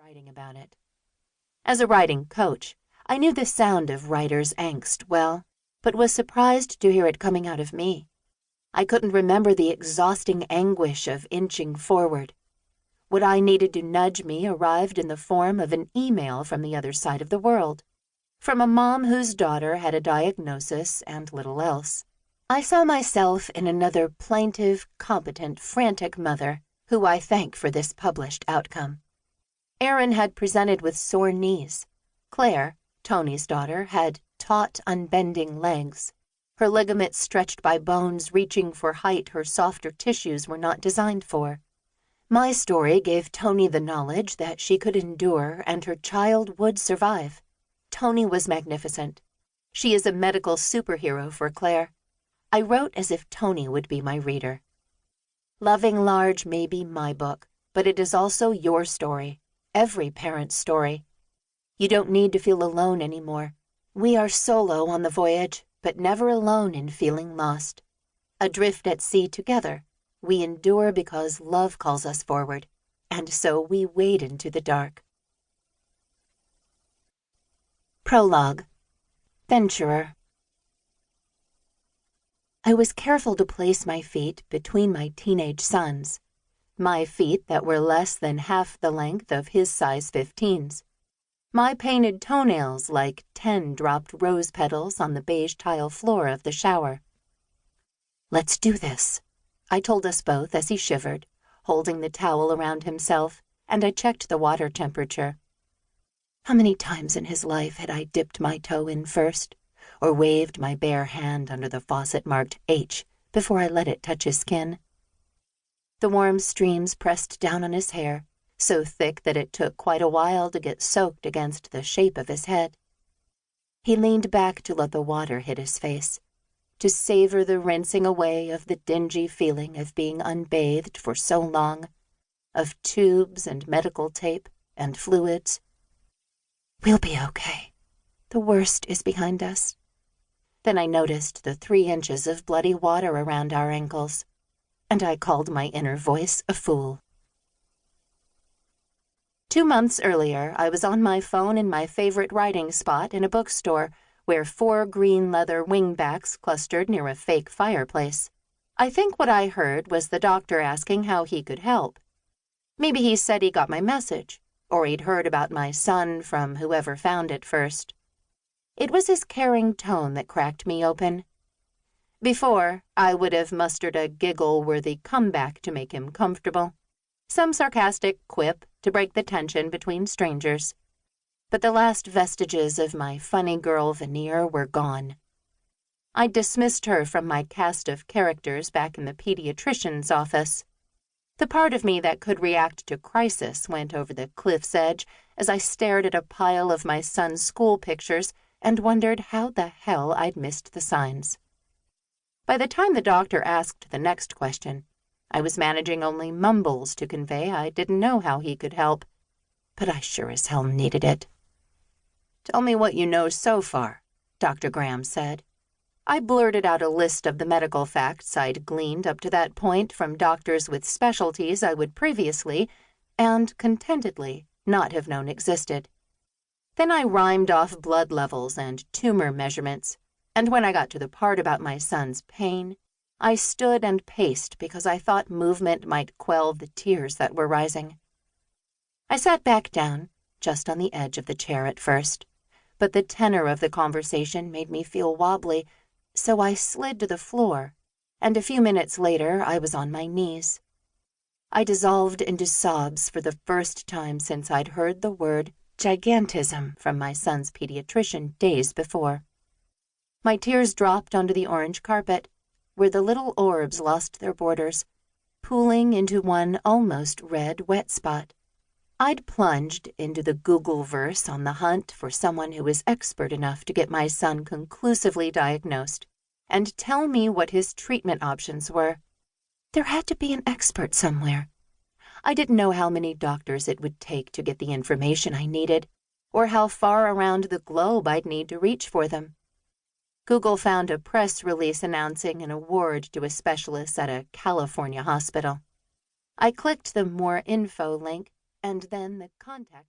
writing about it. As a writing coach, I knew the sound of writer's angst well, but was surprised to hear it coming out of me. I couldn't remember the exhausting anguish of inching forward. What I needed to nudge me arrived in the form of an email from the other side of the world, from a mom whose daughter had a diagnosis and little else. I saw myself in another plaintive, competent, frantic mother, who I thank for this published outcome. Erin had presented with sore knees. Claire, Tony's daughter, had taut, unbending legs, her ligaments stretched by bones reaching for height her softer tissues were not designed for. My story gave Tony the knowledge that she could endure and her child would survive. Tony was magnificent. She is a medical superhero for Claire. I wrote as if Tony would be my reader. Loving Large may be my book, but it is also your story, every parent's story. You don't need to feel alone anymore. We are solo on the voyage, but never alone in feeling lost. Adrift at sea together, we endure because love calls us forward, and so we wade into the dark. Prologue. Venturer. I was careful to place my feet between my teenage son's, my feet that were less than half the length of his size 15s. My painted toenails like 10 dropped rose petals on the beige tile floor of the shower. "Let's do this," I told us both as he shivered, holding the towel around himself, and I checked the water temperature. How many times in his life had I dipped my toe in first, or waved my bare hand under the faucet marked H before I let it touch his skin? The warm streams pressed down on his hair, so thick that it took quite a while to get soaked against the shape of his head. He leaned back to let the water hit his face, to savor the rinsing away of the dingy feeling of being unbathed for so long, of tubes and medical tape and fluids. "We'll be okay. The worst is behind us." Then I noticed the 3 inches of bloody water around our ankles, and I called my inner voice a fool. 2 months earlier, I was on my phone in my favorite writing spot in a bookstore where 4 green leather wingbacks clustered near a fake fireplace. I think what I heard was the doctor asking how he could help. Maybe he said he got my message, or he'd heard about my son from whoever found it first. It was his caring tone that cracked me open. Before, I would have mustered a giggle-worthy comeback to make him comfortable, some sarcastic quip to break the tension between strangers. But the last vestiges of my funny girl veneer were gone. I dismissed her from my cast of characters back in the pediatrician's office. The part of me that could react to crisis went over the cliff's edge as I stared at a pile of my son's school pictures and wondered how the hell I'd missed the signs. By the time the doctor asked the next question, I was managing only mumbles to convey I didn't know how he could help, but I sure as hell needed it. "Tell me what you know so far," Dr. Graham said. I blurted out a list of the medical facts I'd gleaned up to that point from doctors with specialties I would previously, and contentedly, not have known existed. Then I rhymed off blood levels and tumour measurements, and when I got to the part about my son's pain, I stood and paced because I thought movement might quell the tears that were rising. I sat back down, just on the edge of the chair at first, but the tenor of the conversation made me feel wobbly, so I slid to the floor, and a few minutes later I was on my knees. I dissolved into sobs for the first time since I'd heard the word gigantism from my son's pediatrician days before. My tears dropped onto the orange carpet, where the little orbs lost their borders, pooling into one almost red wet spot. I'd plunged into the Google-verse on the hunt for someone who was expert enough to get my son conclusively diagnosed and tell me what his treatment options were. There had to be an expert somewhere. I didn't know how many doctors it would take to get the information I needed, or how far around the globe I'd need to reach for them. Google found a press release announcing an award to a specialist at a California hospital. I clicked the More Info link, and then the contact